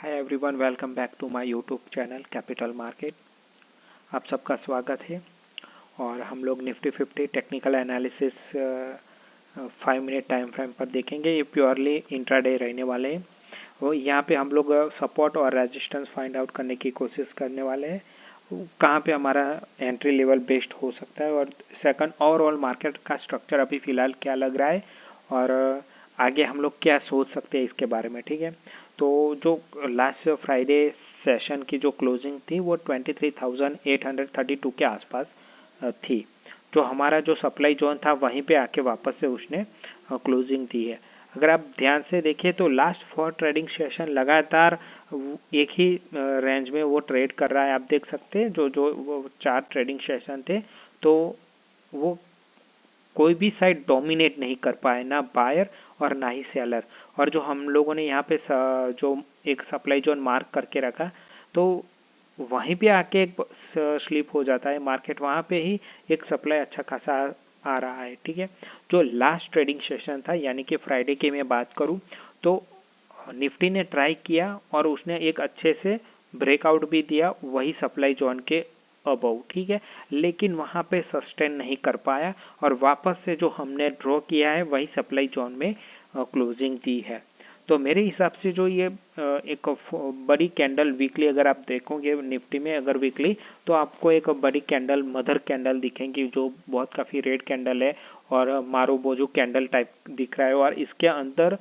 Hi everyone, welcome back to my YouTube channel capital market. आप सबका स्वागत है। और हम लोग Nifty 50 technical analysis 5 minute time frame पर देखेंगे। ये प्योरली इंट्राडे रहने वाले हैं। वो यहाँ पे हम लोग सपोर्ट और रेजिस्टेंस फाइंड आउट करने की कोशिश करने वाले हैं, कहाँ पे हमारा एंट्री लेवल बेस्ट हो सकता है। और सेकंड, ओवरऑल मार्केट का स्ट्रक्चर अभी फ़िलहाल क्या लग रहा है और आगे हम लोग क्या सोच सकते हैं इसके बारे में। ठीक है, तो जो लास्ट फ्राइडे सेशन की जो क्लोजिंग थी वो 23,832 के आसपास थी। जो हमारा जो सप्लाई जोन था वहीं पे आके वापस से उसने क्लोजिंग दी है। अगर आप ध्यान से देखिए तो लास्ट 4 ट्रेडिंग सेशन लगातार एक ही रेंज में वो ट्रेड कर रहा है। आप देख सकते हैं जो वो 4 ट्रेडिंग सेशन थे, तो वो कोई भी साइड डोमिनेट नहीं कर पाए, ना बायर और ना ही सेलर। और जो हम लोगों ने यहाँ पे जो एक सप्लाई जोन मार्क करके रखा, तो वहीं पे आके एक स्लिप हो जाता है मार्केट, वहाँ पे ही एक सप्लाई अच्छा खासा आ रहा है। ठीक है, जो लास्ट ट्रेडिंग सेशन था यानी कि फ्राइडे की मैं बात करूँ तो निफ्टी ने ट्राई किया और उसने एक अच्छे से ब्रेकआउट भी दिया वही सप्लाई जोन के अबव। ठीक है, लेकिन वहाँ पे सस्टेन नहीं कर पाया और वापस से जो हमने ड्रॉ किया है वही सप्लाई जोन में क्लोजिंग दी है। तो मेरे हिसाब से जो ये एक बड़ी कैंडल वीकली अगर आप देखोगे निफ्टी में, अगर वीकली, तो आपको एक बड़ी कैंडल, मदर कैंडल दिखेंगी जो बहुत काफ़ी रेड कैंडल है और मारूबोजू कैंडल टाइप दिख रहा है। और इसके अंदर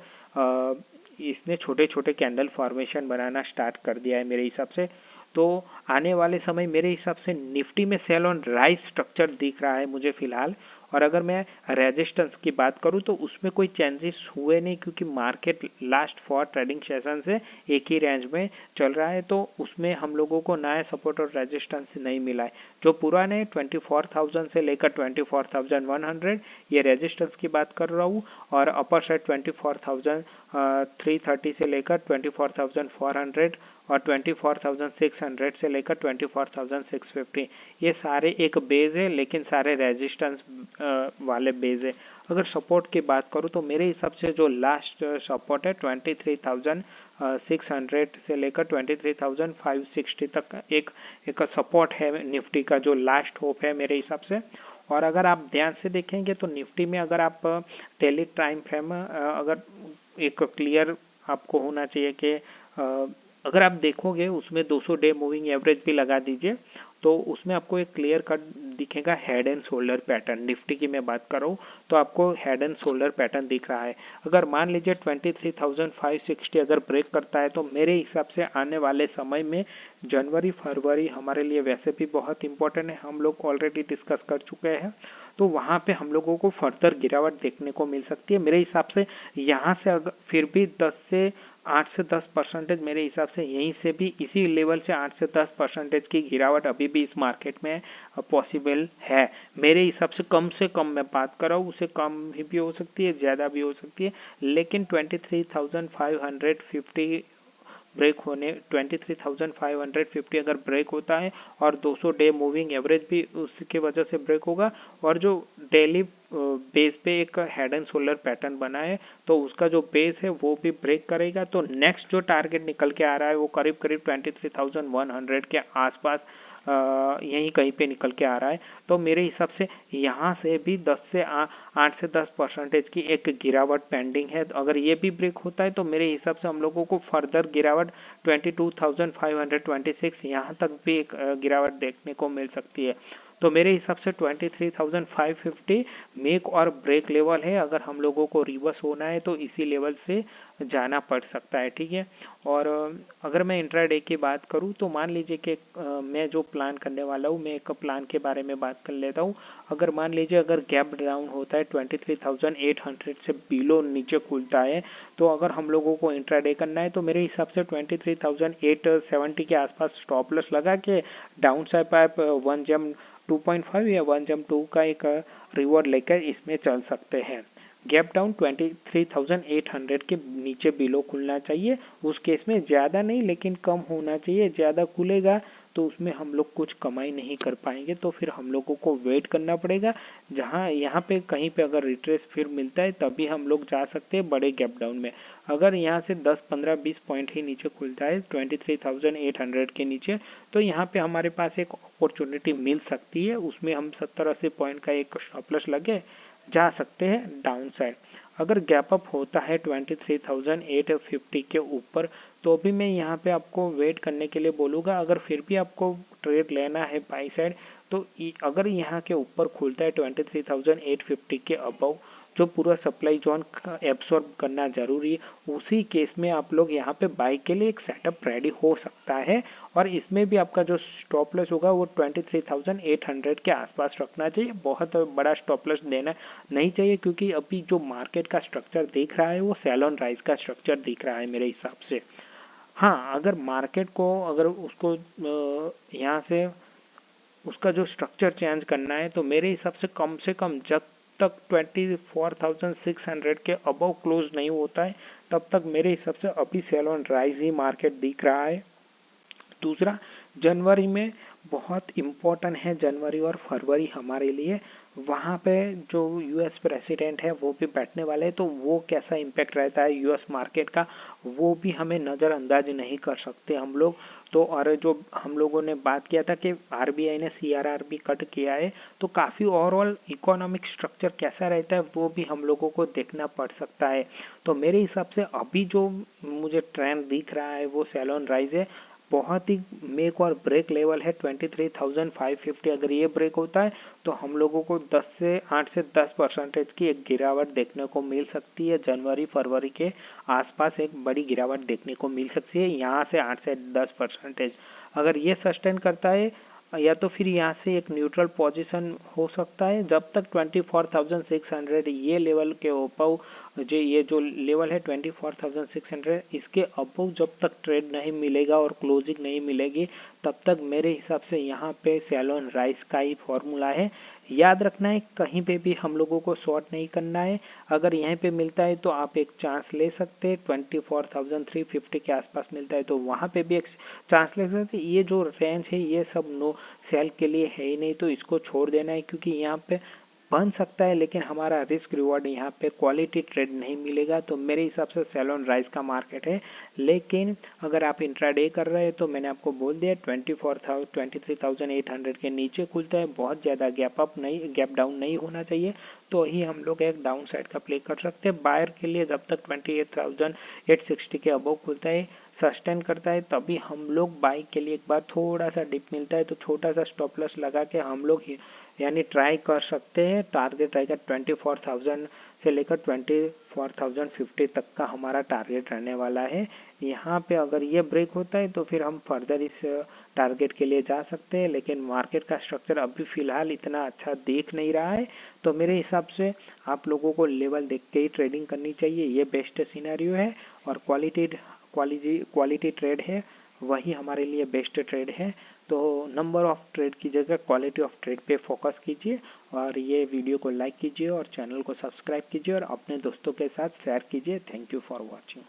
इसने छोटे छोटे कैंडल फॉर्मेशन बनाना स्टार्ट कर दिया है मेरे हिसाब से। तो आने वाले समय मेरे हिसाब से निफ्टी में सेल ऑन राइज स्ट्रक्चर दिख रहा है मुझे फिलहाल। और अगर मैं रेजिस्टेंस की बात करूं तो उसमें कोई चेंजेस हुए नहीं, क्योंकि मार्केट लास्ट 4 ट्रेडिंग सेशन से एक ही रेंज में चल रहा है, तो उसमें हम लोगों को नया सपोर्ट और रेजिस्टेंस नहीं मिला है। जो पुराने 24,000 से लेकर 24,100 ये रेजिस्टेंस की बात कर रहा हूँ, और अपर साइड 24,330 से लेकर 24,400 और 24,600 से लेकर 24,650, ये सारे एक बेस है, लेकिन सारे रेजिस्टेंस वाले बेस है। अगर सपोर्ट की बात करूँ तो मेरे हिसाब से जो लास्ट सपोर्ट है 23,600 से लेकर 23,560 तक एक सपोर्ट है निफ्टी का, जो लास्ट होप है मेरे हिसाब से। और अगर आप ध्यान से देखेंगे तो निफ्टी में अगर आप डेली टाइम फ्रेम अगर एक क्लियर आपको होना चाहिए कि अगर आप देखोगे उसमें 200 डे मूविंग एवरेज भी लगा दीजिए तो उसमें आपको एक क्लियर कट दिखेगा head and shoulder pattern. Nifty की मैं बात कर रहा हूँ तो आपको हेड एंड शोल्डर पैटर्न दिख रहा है। अगर मान लीजिए 23,560 अगर ब्रेक करता है तो मेरे हिसाब से आने वाले समय में जनवरी फरवरी हमारे लिए वैसे भी बहुत इंपॉर्टेंट है, हम लोग ऑलरेडी डिस्कस कर चुके हैं। तो वहाँ पे हम लोगों को फर्दर गिरावट देखने को मिल सकती है। मेरे हिसाब से यहाँ से अगर फिर भी 8 से 10% मेरे हिसाब से यहीं से भी इसी लेवल से 8 से 10% की गिरावट अभी भी इस मार्केट में पॉसिबल है। मेरे हिसाब से कम मैं बात कर रहा हूँ, उससे कम भी हो सकती है, ज़्यादा भी हो सकती है, लेकिन 23,550 ब्रेक होने 23,550 अगर ब्रेक होता है और 200 डे मूविंग एवरेज भी उसकी वजह से ब्रेक होगा, और जो डेली बेस पे एक हेड एंड शोल्डर पैटर्न बना है तो उसका जो बेस है वो भी ब्रेक करेगा, तो नेक्स्ट जो टारगेट निकल के आ रहा है वो करीब करीब 23,100 के आसपास यहीं कहीं पे निकल के आ रहा है। तो मेरे हिसाब से यहाँ से भी 8 से 10% की एक गिरावट पेंडिंग है। अगर ये भी ब्रेक होता है तो मेरे हिसाब से हम लोगों को फर्दर गिरावट 22,526 यहाँ तक भी एक गिरावट देखने को मिल सकती है। तो मेरे हिसाब से 23,550 मेक और ब्रेक लेवल है। अगर हम लोगों को रिवर्स होना है तो इसी लेवल से जाना पड़ सकता है। ठीक है, और अगर मैं इंट्राडे की बात करूं तो मान लीजिए कि मैं जो प्लान करने वाला हूं, मैं एक प्लान के बारे में बात कर लेता हूं। अगर मान लीजिए अगर गैप डाउन होता है 23,800 से बिलो नीचे खुलता है, तो अगर हम लोगों को इंट्राडे करना है तो मेरे हिसाब से 23,870 के आसपास स्टॉप लॉस लगा के डाउन साइड आप 1 जम 2.5 या 1 जम 2 का एक रिवॉर्ड लेकर इसमें चल सकते हैं। गैप डाउन 23,800 के नीचे बिलो खुलना चाहिए, उस केस में ज़्यादा नहीं लेकिन कम होना चाहिए। ज़्यादा खुलेगा तो उसमें हम लोग कुछ कमाई नहीं कर पाएंगे। तो फिर हम लोगों को वेट करना पड़ेगा, जहाँ यहाँ पे कहीं पे अगर रिट्रेस फिर मिलता है तभी हम लोग जा सकते हैं बड़े गैप डाउन में। अगर यहाँ से 10 15 20 पॉइंट ही नीचे खुलता है 23,800 के नीचे, तो यहाँ पे हमारे पास एक अपॉर्चुनिटी मिल सकती है, उसमें हम 70-80 पॉइंट का एक स्टॉप लॉस लगे जा सकते हैं डाउन साइड। अगर गैप अप होता है 23,850 के ऊपर तो भी मैं यहाँ पे आपको वेट करने के लिए बोलूँगा। अगर फिर भी आपको ट्रेड लेना है बाई साइड तो अगर यहाँ के ऊपर खुलता है 23,850 के अबव, जो पूरा सप्लाई जोन एब्सॉर्ब करना जरूरी है, उसी केस में आप लोग यहाँ पे बाई के लिए एक सेटअप रेडी हो सकता है। और इसमें भी आपका जो स्टॉप लॉस होगा वो 23,800 के आसपास रखना चाहिए, बहुत बड़ा स्टॉप लॉस देना नहीं चाहिए, क्योंकि अभी जो मार्केट का स्ट्रक्चर दिख रहा है वो सेल ऑन राइज का स्ट्रक्चर दिख रहा है मेरे हिसाब से। हाँ, अगर मार्केट को अगर उसको यहाँ से उसका जो स्ट्रक्चर चेंज करना है तो मेरे हिसाब से कम जब तक 24,600 के अबव क्लोज नहीं होता है तब तक मेरे हिसाब से अभी सेल ऑन राइज ही मार्केट दिख रहा है। दूसरा, जनवरी में बहुत इम्पोर्टेंट है, जनवरी और फरवरी हमारे लिए। वहाँ पे जो यूएस प्रेसिडेंट है वो भी बैठने वाले हैं, तो वो कैसा इम्पैक्ट रहता है यूएस मार्केट का वो भी हमें नज़रअंदाज नहीं कर सकते हम लोग। तो और जो हम लोगों ने बात किया था कि आरबीआई ने सीआरआर भी कट किया है, तो काफ़ी ओवरऑल इकोनॉमिक स्ट्रक्चर कैसा रहता है वो भी हम लोगों को देखना पड़ सकता है। तो मेरे हिसाब से अभी जो मुझे ट्रेंड दिख रहा है वो सेल ऑन राइज है, बहुत ही मेक और ब्रेक लेवल है 23,550। अगर ये ब्रेक होता है तो हम लोगों को 8 से 10% की एक गिरावट देखने को मिल सकती है। जनवरी फरवरी के आसपास एक बड़ी गिरावट देखने को मिल सकती है, यहाँ से 8 से 10%। अगर ये सस्टेन करता है या तो फिर यहाँ से एक न्यूट्रल पोजीशन हो सकता है जब तक 24,600 ये लेवल के ऊपर, ये जो लेवल है 24,600 इसके अबव जब तक ट्रेड नहीं मिलेगा और क्लोजिंग नहीं मिलेगी तब तक मेरे हिसाब से यहाँ पे सेल ऑन राइज का ही फॉर्मूला है। याद रखना है कहीं पे भी हम लोगों को शॉर्ट नहीं करना है। अगर यहीं पे मिलता है तो आप एक चांस ले सकते हैं, 24,350 के आसपास मिलता है तो वहाँ पे भी एक चांस ले सकते हैं। ये जो रेंज है ये सब नो सेल के लिए है ही नहीं, तो इसको छोड़ देना है, क्योंकि यहाँ पे बन सकता है लेकिन हमारा रिस्क रिवॉर्ड यहाँ पे क्वालिटी ट्रेड नहीं मिलेगा। तो मेरे हिसाब से सेल ऑन राइज का मार्केट है। लेकिन अगर आप इंट्राडे कर रहे हैं तो मैंने आपको बोल दिया 23,800 के नीचे खुलता है, बहुत ज़्यादा गैप डाउन नहीं होना चाहिए, तो ही हम लोग एक डाउन साइड का प्ले कर सकते हैं। बायर के लिए जब तक 28,860 के अबव खुलता है सस्टेन करता है तभी हम लोग बाई के लिए एक बार थोड़ा सा डिप मिलता है तो छोटा सा स्टॉप लॉस लगा के हम लोग यानी ट्राई कर सकते हैं। टारगेट रहेगा 24,000 से लेकर 24,050 तक का हमारा टारगेट रहने वाला है। यहाँ पे अगर ये ब्रेक होता है तो फिर हम फर्दर इस टारगेट के लिए जा सकते हैं, लेकिन मार्केट का स्ट्रक्चर अभी फिलहाल इतना अच्छा देख नहीं रहा है। तो मेरे हिसाब से आप लोगों को लेवल देख के ही ट्रेडिंग करनी चाहिए, ये बेस्ट सिनेरियो है। और क्वालिटी ट्रेड है, वही हमारे लिए बेस्ट ट्रेड है। तो नंबर ऑफ ट्रेड की जगह क्वालिटी ऑफ ट्रेड पे फोकस कीजिए, और ये वीडियो को लाइक कीजिए और चैनल को सब्सक्राइब कीजिए और अपने दोस्तों के साथ शेयर कीजिए। Thank you for watching.